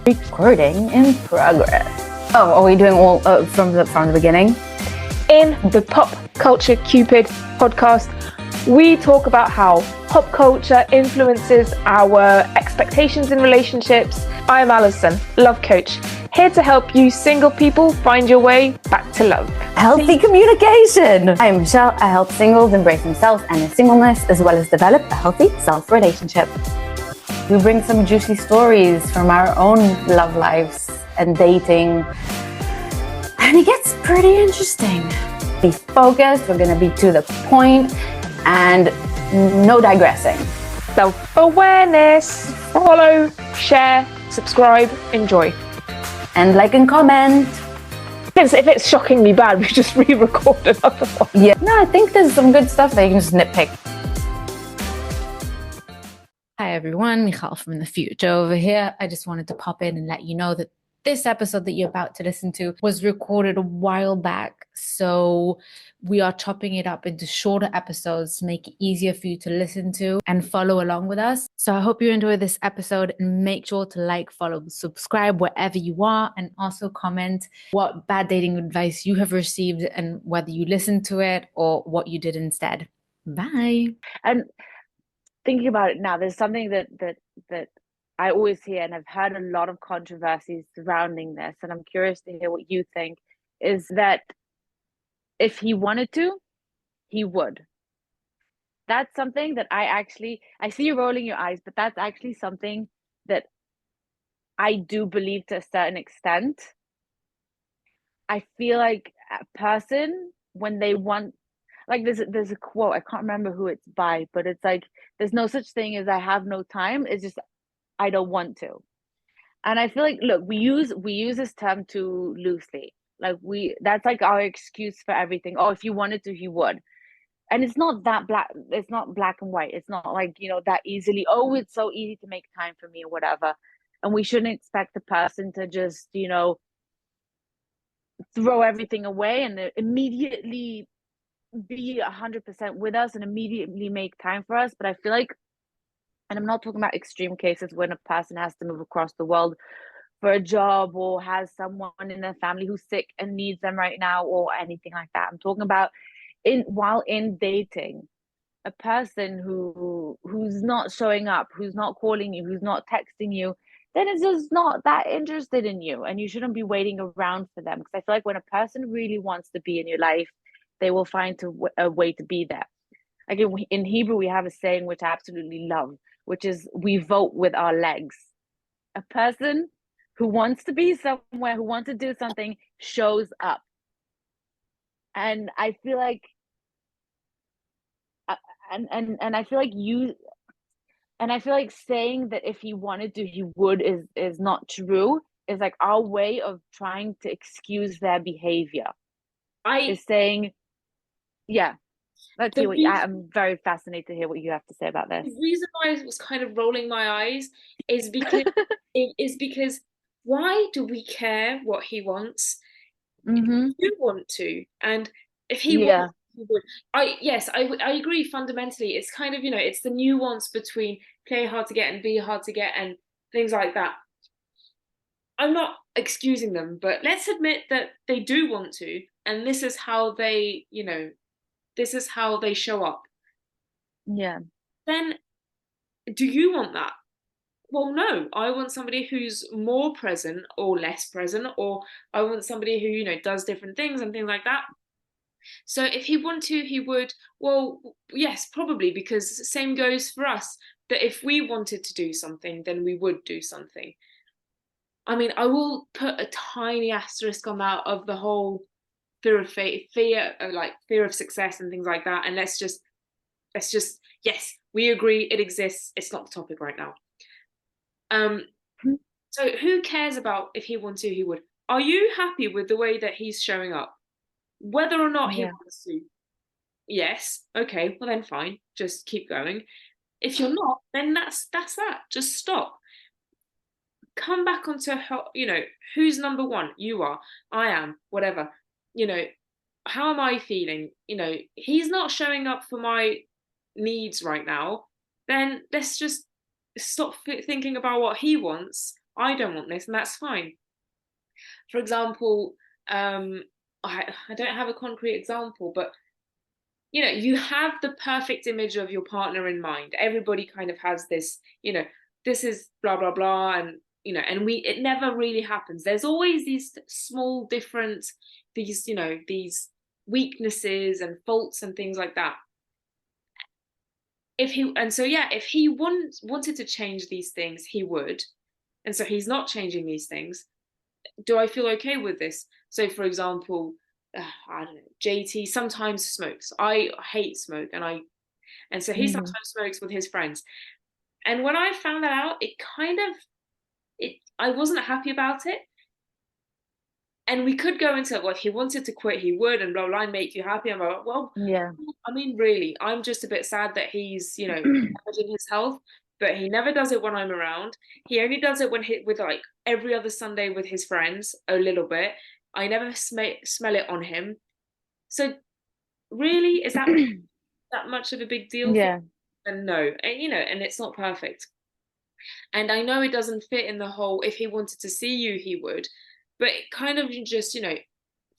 Recording in progress. Oh, are we doing all from the beginning? In the Pop Culture Cupid podcast, we talk about how pop culture influences our expectations in relationships. I'm Alison, love coach, here to help you single people find your way back to love. Healthy communication. I'm Michelle. I help singles embrace themselves and their singleness, as well as develop a healthy self-relationship. We bring some juicy stories from our own love lives and dating, and it gets pretty interesting. Be focused, we're gonna be to the point, and no digressing. Self-awareness. Follow, share, subscribe, enjoy. And like and comment. If it's shockingly bad, we just re-record another one. Yeah. No, I think there's some good stuff that you can just nitpick. Hi everyone, Michal from the future over here. I just wanted to pop in and let you know that this episode that you're about to listen to was recorded a while back. So we are chopping it up into shorter episodes to make it easier for you to listen to and follow along with us. So I hope you enjoy this episode, and make sure to like, follow, subscribe wherever you are, and also comment what bad dating advice you have received and whether you listened to it or what you did instead. Bye. And thinking about it now, there's something that I always hear, and I've heard a lot of controversies surrounding this, and I'm curious to hear what you think, is that if he wanted to, he would. That's something that I see you rolling your eyes, but that's actually something that I do believe to a certain extent. I feel like a person, when they want, like there's a quote, I can't remember who it's by, but it's like, there's no such thing as I have no time. It's just I don't want to. And I feel like, look, we use this term too loosely. Like that's like our excuse for everything. Oh, if you wanted to, he would. And it's not that black. It's not black and white. It's not like, that easily. Oh, it's so easy to make time for me or whatever. And we shouldn't expect the person to just, throw everything away and immediately be 100% with us and immediately make time for us. But I feel like, and I'm not talking about extreme cases when a person has to move across the world for a job or has someone in their family who's sick and needs them right now or anything like that. I'm talking about while in dating, a person who's not showing up, who's not calling you, who's not texting you, then it's just not that interested in you, and you shouldn't be waiting around for them. Because I feel like when a person really wants to be in your life, they will find a way to be there. Like in Hebrew, we have a saying which I absolutely love, which is, we vote with our legs. A person who wants to be somewhere, who wants to do something, shows up. And I feel like, and I feel like I feel like saying that if he wanted to, he would is not true. Is like our way of trying to excuse their behavior. Is saying, yeah. Let's hear I'm very fascinated to hear what you have to say about this. The reason why I was kind of rolling my eyes is because why do we care what he wants? Mm-hmm. If you want to, and if he wants, he would. I agree fundamentally. It's kind of, it's the nuance between play hard to get and be hard to get and things like that. I'm not excusing them, but let's admit that they do want to, and this is how they, this is how they show up. Yeah. Then, do you want that? Well, no. I want somebody who's more present or less present, or I want somebody who, does different things and things like that. So if he wanted to, he would. Well, yes, probably, because the same goes for us. That if we wanted to do something, then we would do something. I mean, I will put a tiny asterisk on that of the whole fear of success and things like that. And let's just, yes, we agree it exists. It's not the topic right now. So who cares about if he wants to, he would. Are you happy with the way that he's showing up? Whether or not he wants to. Yes. Okay. Well then fine. Just keep going. If you're not, then that's that. Just stop. Come back onto who's number one? You are. I am. Whatever. How am I feeling? He's not showing up for my needs right now. Then let's just stop thinking about what he wants I don't want this, and that's fine. For example, I don't have a concrete example, but you have the perfect image of your partner in mind. Everybody kind of has this, this is blah blah blah, and and it never really happens. There's always these small different, these weaknesses and faults and things like that. If he wanted to change these things, he would. And so he's not changing these things. Do I feel okay with this? So for example, I don't know, JT sometimes smokes. I hate smoke, and so he sometimes smokes with his friends. And when I found that out, I wasn't happy about it. And we could go into, well, if he wanted to quit, he would, and blah, blah, blah, make you happy. I'm like, well, Yeah. I mean, really, I'm just a bit sad that he's, damaging his health, but he never does it when I'm around. He only does it with like every other Sunday with his friends, a little bit. I never smell it on him. So really, is that that much of a big deal for Yeah. him? And no, and it's not perfect. And I know it doesn't fit in the whole, if he wanted to see you, he would, but it kind of just,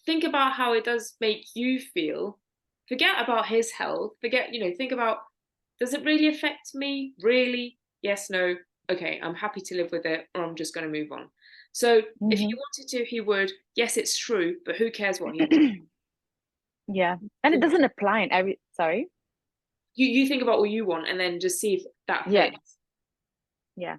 think about how it does make you feel. Forget about his health. Think about, does it really affect me? Really? Yes, no. Okay, I'm happy to live with it, or I'm just going to move on. So if he wanted to, he would. Yes, it's true, but who cares what he wants? Yeah. And it doesn't apply in every, sorry. You think about what you want and then just see if that Yeah. fits. Yeah.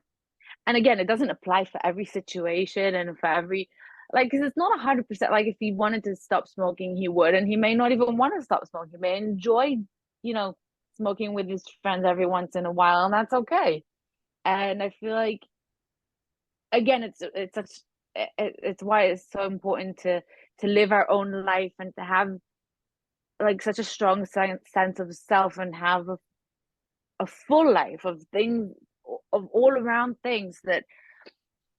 And again, it doesn't apply for every situation and for every, like, because it's not 100%. Like, if he wanted to stop smoking, he would, and he may not even want to stop smoking. He may enjoy, smoking with his friends every once in a while, and that's okay. And I feel like, again, it's why it's so important to live our own life and to have like such a strong sense of self, and have a full life of things, of all around things, that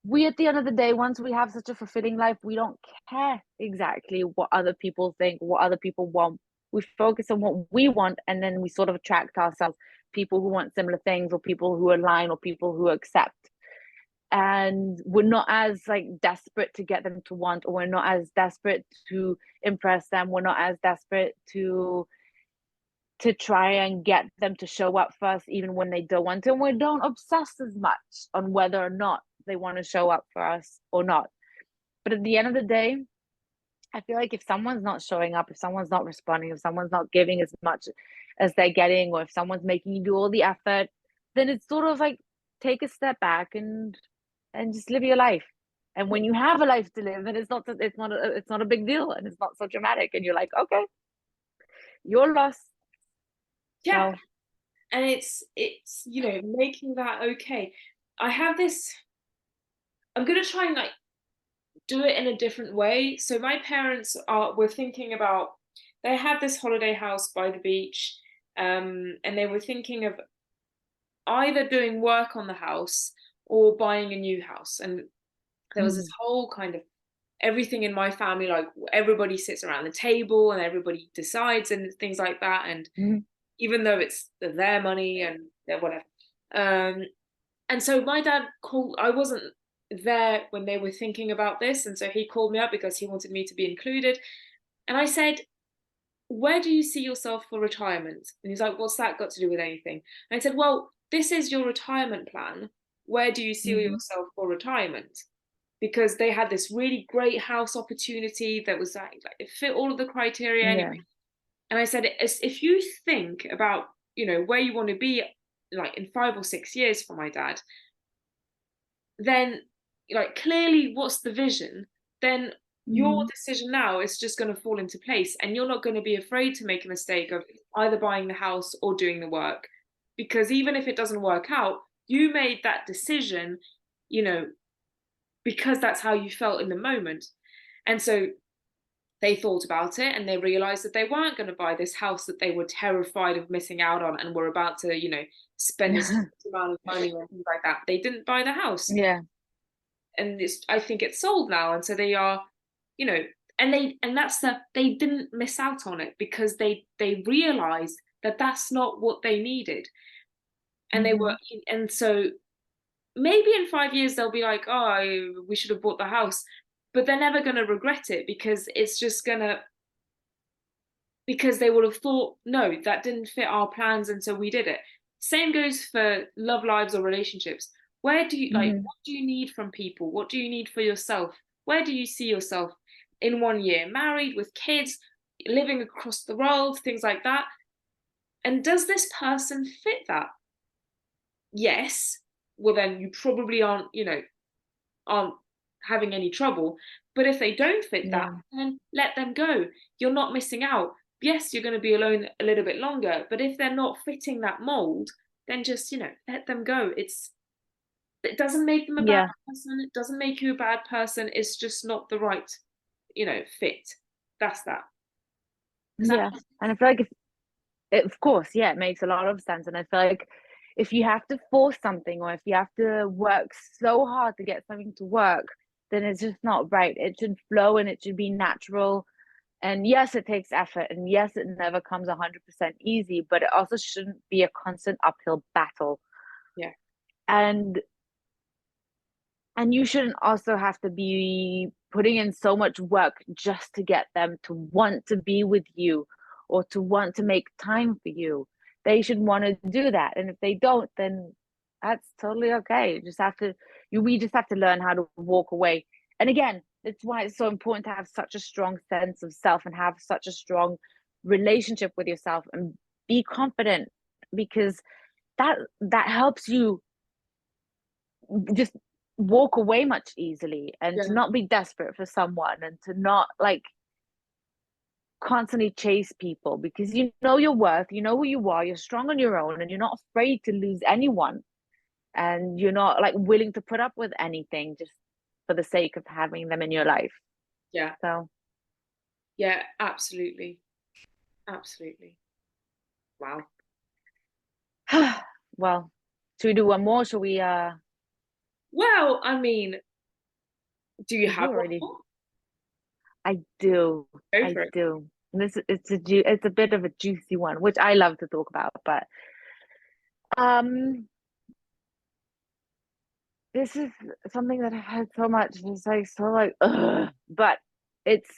we, at the end of the day, once we have such a fulfilling life, we don't care exactly what other people think, what other people want. We focus on what we want, and then we sort of attract ourselves people who want similar things, or people who align, or people who accept. And we're not as like desperate to get them to want, or we're not as desperate to impress them. We're not as desperate to try and get them to show up first, even when they don't want to. And we don't obsess as much on whether or not they want to show up for us or not. But at the end of the day, I feel like if someone's not showing up, if someone's not responding, if someone's not giving as much as they're getting, or if someone's making you do all the effort, then it's sort of like, take a step back and just live your life. And when you have a life to live, then it's not a big deal, and it's not so dramatic, and you're like, okay, you're lost. Yeah. So, and it's making that okay. I have this, I'm gonna try and like do it in a different way. So my parents were thinking about, they had this holiday house by the beach, and they were thinking of either doing work on the house or buying a new house. And there was this whole kind of everything in my family, like everybody sits around the table and everybody decides and things like that. And even though it's their money and their whatever. And so my dad called, I wasn't there when they were thinking about this. And so he called me up because he wanted me to be included. And I said, where do you see yourself for retirement? And he's like, what's that got to do with anything? And I said, well, this is your retirement plan. Where do you see yourself for retirement? Because they had this really great house opportunity that was like it fit all of the criteria anyway. And I said, if you think about, where you want to be like in 5 or 6 years for my dad, then like clearly what's the vision? Then your decision now is just going to fall into place, and you're not going to be afraid to make a mistake of either buying the house or doing the work. Because even if it doesn't work out, you made that decision, because that's how you felt in the moment. And so they thought about it, and they realized that they weren't going to buy this house that they were terrified of missing out on, and were about to, spend this amount of money or things like that. They didn't buy the house. Yeah. And I think it's sold now. And so they are, and that's they didn't miss out on it, because they realized that that's not what they needed. And they were, and so maybe in 5 years they'll be like, oh, we should have bought the house, but they're never going to regret it, because it's just going to, because they would have thought, no, that didn't fit our plans, and so we did it. Same goes for love lives or relationships. Where do you like, Mm-hmm. what do you need from people? What do you need for yourself? Where do you see yourself in 1 year? Married, with kids, living across the world, things like that. And does this person fit that? Yes. Well, then you probably aren't having any trouble. But if they don't fit that, Yeah. then let them go. You're not missing out. Yes, you're going to be alone a little bit longer, but if they're not fitting that mold, then just, let them go. It doesn't make them a bad Yeah. person. It doesn't make you a bad person. It's just not the right, fit. That's that. Does that Yeah. And I feel like of course, yeah, it makes a lot of sense. And I feel like if you have to force something, or if you have to work so hard to get something to work, then it's just not right. It should flow and it should be natural. And yes, it takes effort. And yes, it never comes 100% easy, but it also shouldn't be a constant uphill battle. Yeah. And you shouldn't also have to be putting in so much work just to get them to want to be with you or to want to make time for you. They should want to do that. And if they don't, then that's totally okay. We just have to learn how to walk away. And again, that's why it's so important to have such a strong sense of self and have such a strong relationship with yourself and be confident, because that helps you just walk away much easily, and to Yeah. not be desperate for someone, and to not like constantly chase people, because you know your worth, you know who you are, you're strong on your own, and you're not afraid to lose anyone, and you're not like willing to put up with anything just for the sake of having them in your life. Yeah. So Yeah, absolutely. Absolutely. Wow. well, should we do one more? Should we Well, I mean, do you we do have one already. more? I do. Go I for it. do. And it's a bit of a juicy one, which I love to talk about, but um this is something that I've heard so much. It's like so like ugh. But it's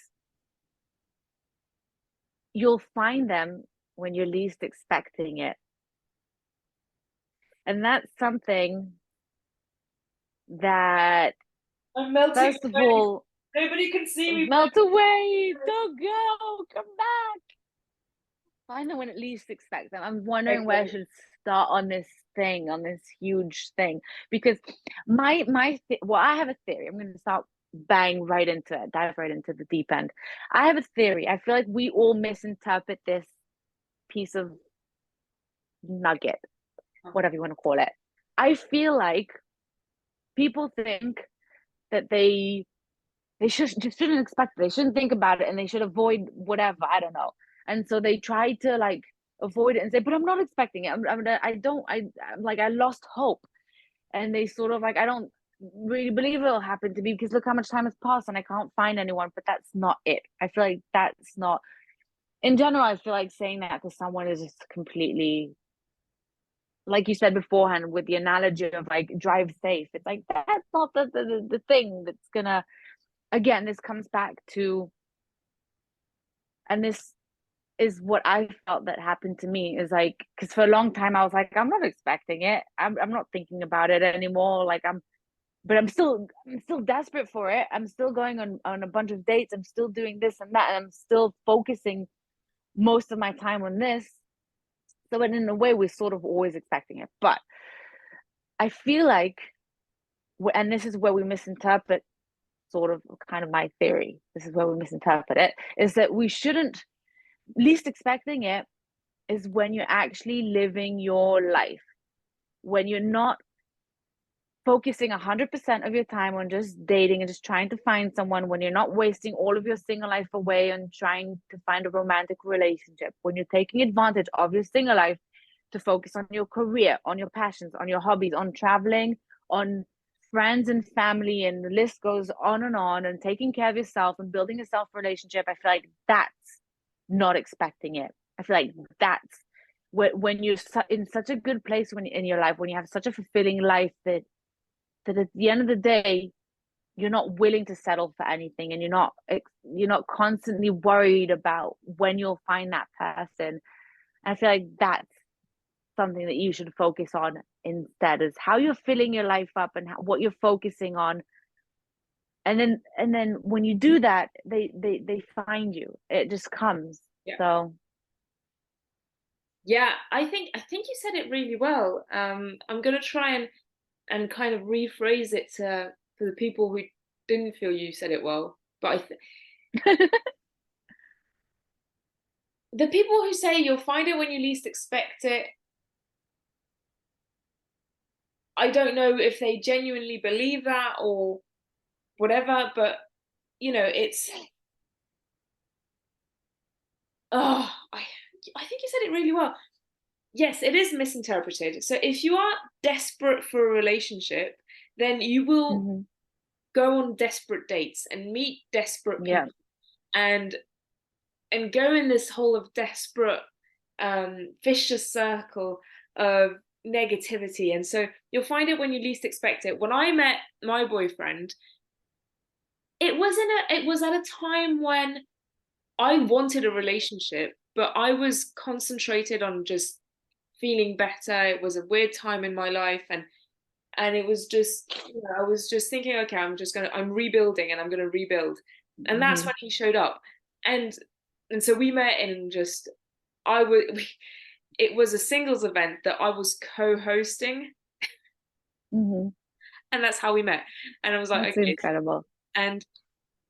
you'll find them when you're least expecting it. And that's something that, I'm melting first of away. all, Nobody can see me, but melt away. Don't go. Come back. Find them when it least expect them. I'm wondering where I okay. should start on this thing, on this huge thing, because well, I have a theory. I'm going to start bang right into it, dive right into the deep end. I have a theory. I feel like we all misinterpret this piece of nugget, whatever you want to call it. I feel like people think that they shouldn't expect it. They shouldn't think about it, and they should avoid whatever. I don't know. And so they try to like avoid it and say, "But I'm not expecting it. I'm like I lost hope." And they sort of like, "I don't really believe it'll happen to me because look how much time has passed and I can't find anyone." But that's not it. I feel like that's not. In general, I feel like saying that to someone is just completely, like you said beforehand with the analogy of like drive safe. It's like that's not the thing that's gonna. Again, this comes back to, and this is what I felt that happened to me, is like, because for a long time I was like, I'm not expecting it. I'm not thinking about it anymore. Like but I'm still desperate for it. I'm still going on a bunch of dates. I'm still doing this and that, and I'm still focusing most of my time on this. So in a way, we're sort of always expecting it. But I feel like, and this is where we misinterpret, sort of kind of my theory. This is where we misinterpret it, is that we shouldn't, least expecting it is when you're actually living your life, when you're not focusing 100% of your time on just dating and just trying to find someone, when you're not wasting all of your single life away on trying to find a romantic relationship, when you're taking advantage of your single life to focus on your career, on your passions, on your hobbies, on traveling, on friends and family, and the list goes on, and taking care of yourself and building a self relationship. I feel like that's not expecting it. I feel like that's when you're in such a good place when in your life, when you have such a fulfilling life, that that at the end of the day, you're not willing to settle for anything, and you're not constantly worried about when you'll find that person. I feel like that's something that you should focus on instead, is how you're filling your life up and what you're focusing on. And then when you do that, they find you. It just comes. Yeah. So yeah, I think you said it really well. I'm gonna try and kind of rephrase it to for the people who didn't feel you said it well. But the people who say you'll find it when you least expect it, I don't know if they genuinely believe that or whatever, but it's I think you said it really well. Yes, it is misinterpreted. So if you are desperate for a relationship, then you will go on desperate dates and meet desperate people and go in this whole of desperate vicious circle of negativity. And so you'll find it when you least expect it. When I met my boyfriend, it was at a time when I wanted a relationship, but I was concentrated on just feeling better. It was a weird time in my life, and it was just, I was just thinking, okay, I'm rebuilding and I'm gonna rebuild. And that's when he showed up. And so we met in just it was a singles event that I was co-hosting, and that's how we met. And I was like, that's okay, incredible. And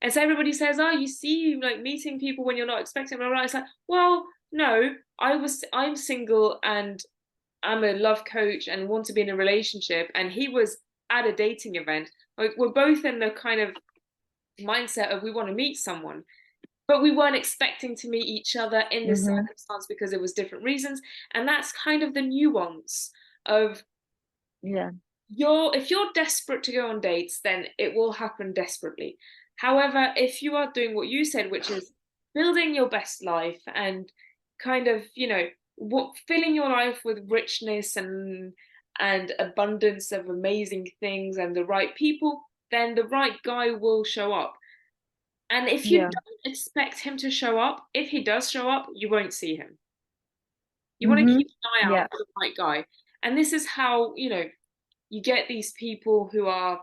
so everybody says, oh, you see, like meeting people when you're not expecting, blah, blah, blah. It's like, well, no, I'm single and I'm a love coach and want to be in a relationship. And he was at a dating event. Like, we're both in the kind of mindset of we want to meet someone, but we weren't expecting to meet each other in this circumstance because it was different reasons. And that's kind of the nuance of, if you're desperate to go on dates, then it will happen desperately. However, if you are doing what you said, which is building your best life and kind of, filling your life with richness and abundance of amazing things and the right people, then the right guy will show up. And if you don't expect him to show up, if he does show up, you won't see him. You want to keep an eye out for the right guy. And this is how, you get these people who are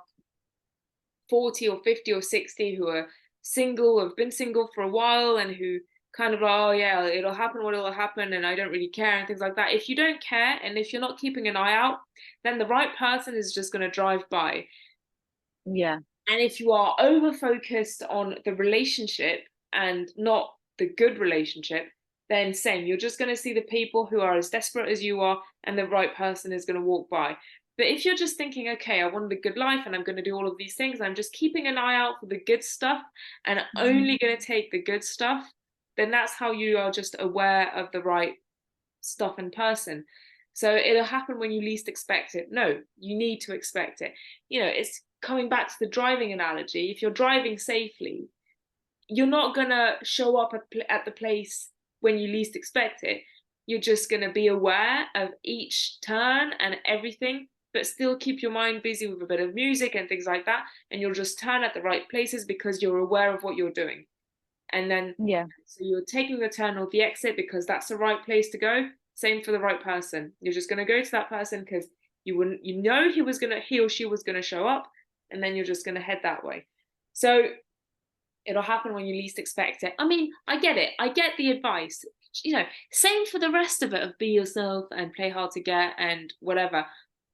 40 or 50 or 60 who are single, have been single for a while, and who kind of, oh yeah, it'll happen what it'll happen, and I don't really care, and things like that. If you don't care, and if you're not keeping an eye out, then the right person is just going to drive by. Yeah. And if you are over focused on the relationship and not the good relationship, then same, you're just going to see the people who are as desperate as you are, and the right person is going to walk by. But if you're just thinking, okay, I want the good life and I'm going to do all of these things, I'm just keeping an eye out for the good stuff and only going to take the good stuff, then that's how you are just aware of the right stuff and person. So it'll happen when you least expect it. No, you need to expect it. It's coming back to the driving analogy. If you're driving safely, you're not going to show up at the place when you least expect it. You're just going to be aware of each turn and everything, but still keep your mind busy with a bit of music and things like that. And you'll just turn at the right places because you're aware of what you're doing. And then, so you're taking the turn or the exit because that's the right place to go. Same for the right person. You're just going to go to that person because he or she was going to show up, and then you're just going to head that way. So it'll happen when you least expect it. I mean, I get it. I get the advice. Same for the rest of it of be yourself and play hard to get and whatever.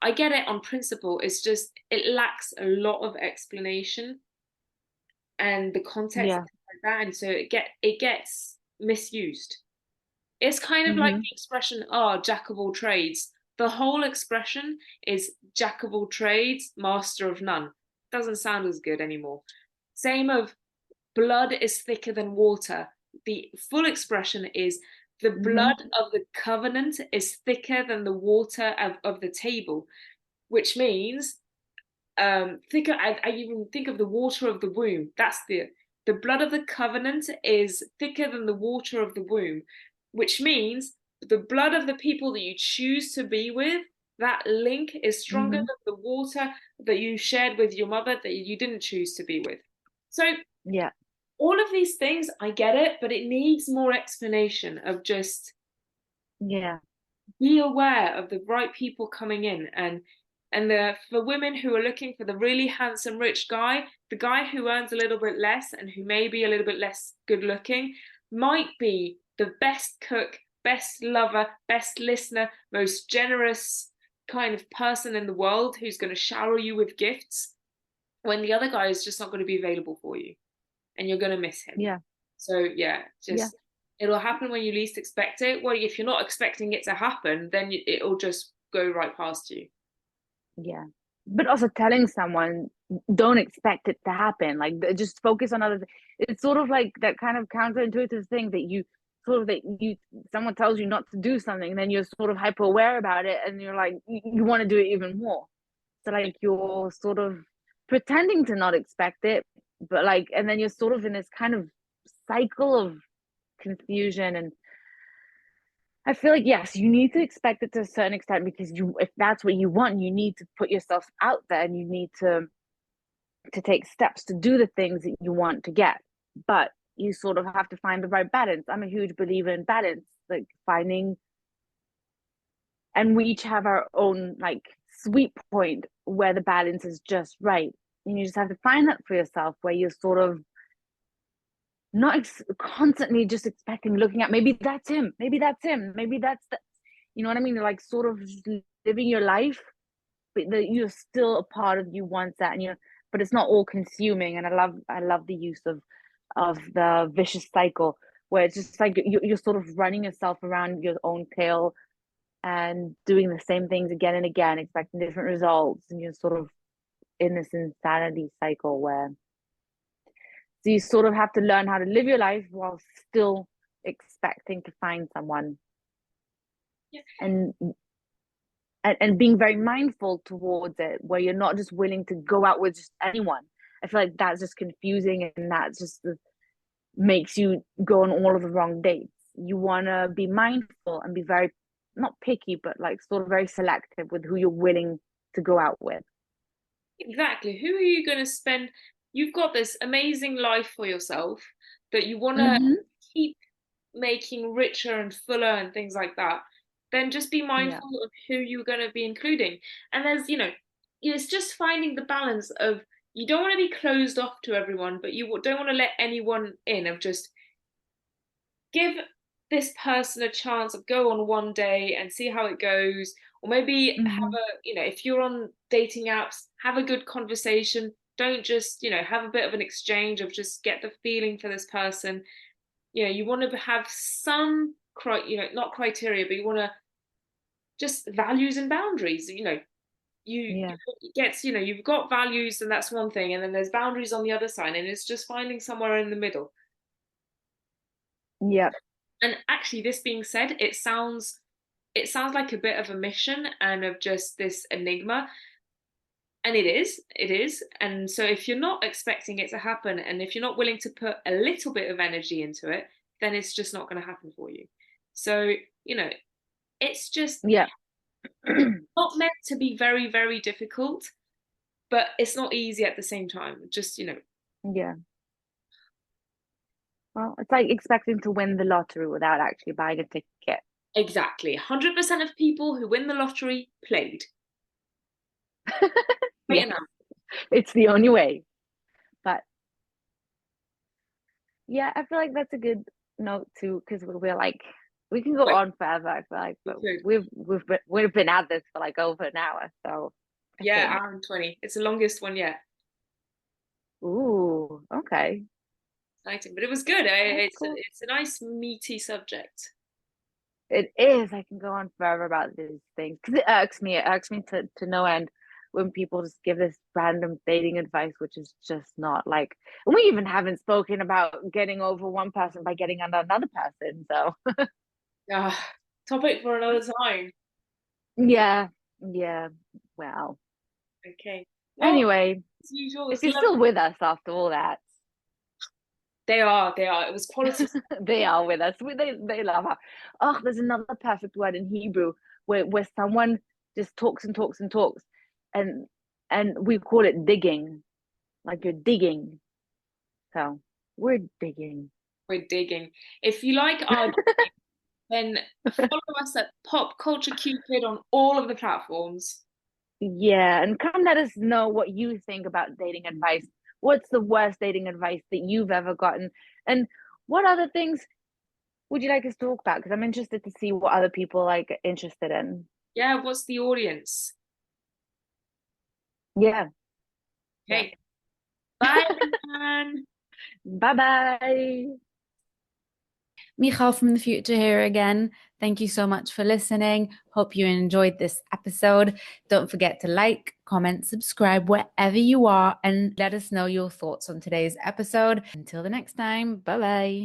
I get it on principle. It's just, it lacks a lot of explanation and the context like that. And so it gets misused. It's kind of like the expression, jack of all trades. The whole expression is jack of all trades, master of none. Doesn't sound as good anymore. Same of blood is thicker than water. The full expression is the blood of the covenant is thicker than the water of the table, which means thicker. I even think of the water of the womb. That's the blood of the covenant is thicker than the water of the womb, which means the blood of the people that you choose to be with that link is stronger Mm-hmm. than the water that you shared with your mother that you didn't choose to be with. So Yeah. all of these things, I get it, but it needs more explanation of just Yeah. be aware of the right people coming in, and for women who are looking for the really handsome rich guy, the guy who earns a little bit less and who may be a little bit less good looking might be the best cook, best lover, best listener, most generous kind of person in the world, who's going to shower you with gifts, when the other guy is just not going to be available for you and you're going to miss him. Yeah. So yeah, Yeah. just it'll happen when you least expect it. Well, if you're not expecting it to happen, then it'll just go right past you. Yeah. But also telling someone, don't expect it to happen. Like, just focus on other things. It's sort of like that kind of counterintuitive thing that you someone tells you not to do something, and then you're sort of hyper aware about it, and you're like, you want to do it even more. So like you're sort of pretending to not expect it, but like, and then you're sort of in this kind of cycle of confusion. And I feel like, yes, you need to expect it to a certain extent, because if that's what you want, you need to put yourself out there, and you need to take steps to do the things that you want to get. But you sort of have to find the right balance. I'm a huge believer in balance, like finding, and we each have our own like sweet point where the balance is just right. And you just have to find that for yourself, where you're sort of not constantly just expecting, looking at, maybe that's him, maybe that's him, maybe that's the, you know what I mean? Like sort of just living your life, but that you're still a part of you wants that, and you, but it's not all consuming. And I love the use of the vicious cycle, where it's just like you're sort of running yourself around your own tail and doing the same things again and again, expecting different results, and you're sort of in this insanity cycle where, so you sort of have to learn how to live your life while still expecting to find someone. Yeah. And being very mindful towards it, where you're not just willing to go out with just anyone. I feel like that's just confusing, and that just makes you go on all of the wrong dates. You want to be mindful and be very, not picky, but like sort of very selective with who you're willing to go out with. Exactly. Who are you going to spend? You've got this amazing life for yourself that you want to Mm-hmm. keep making richer and fuller and things like that. Then just be Yeah. mindful of who you're going to be including. And there's, it's just finding the balance of, you don't want to be closed off to everyone, but you don't want to let anyone in, of just give this person a chance of go on one day and see how it goes, or maybe have Mm-hmm. if you're on dating apps, have a good conversation. Don't just have a bit of an exchange of just get the feeling for this person. You want to have some not criteria, but you want to just values and boundaries. You Yeah. it gets you've got values, and that's one thing, and then there's boundaries on the other side, and it's just finding somewhere in the middle. Yeah. And actually, this being said, it sounds like a bit of a mission and of just this enigma. And it is. And so if you're not expecting it to happen, and if you're not willing to put a little bit of energy into it, then it's just not going to happen for you. So, it's just Yeah. not meant to be very, very difficult, but it's not easy at the same time. Just, Yeah. Well, it's like expecting to win the lottery without actually buying a ticket. exactly. 100% of people who win the lottery played. Yeah. Enough. It's the only way. But yeah, I feel like that's a good note too, because we're like, we can go on forever, I feel like, but we've been at this for like over an hour, so Yeah, hour and 20. It's the longest one yet. Ooh, okay. Exciting, but it was good. That's It's cool. it's a nice meaty subject. It is. I can go on forever about these things, because it irks me. It irks me to no end when people just give this random dating advice, which is just not like, and we even haven't spoken about getting over one person by getting under another person. So Topic for another time. yeah, yeah. Well, Okay. Well, anyway, as usual, if it's you're lovely. still with us after all that, They are. It was quality. they are with us. They love her. Oh, there's another perfect word in Hebrew where someone just talks and talks and talks, and we call it digging, like you're digging. So we're digging. We're digging. If you like our then follow us at Pop Culture Cupid on all of the platforms. Yeah, and come let us know what you think about dating advice. What's the worst dating advice that you've ever gotten? And what other things would you like us to talk about? Because I'm interested to see what other people like interested in. Yeah, what's the audience? Yeah. Okay. Bye, everyone. Bye bye. Michal from the future here again. Thank you so much for listening. Hope you enjoyed this episode. Don't forget to like, comment, subscribe wherever you are, and let us know your thoughts on today's episode. Until the next time, bye bye.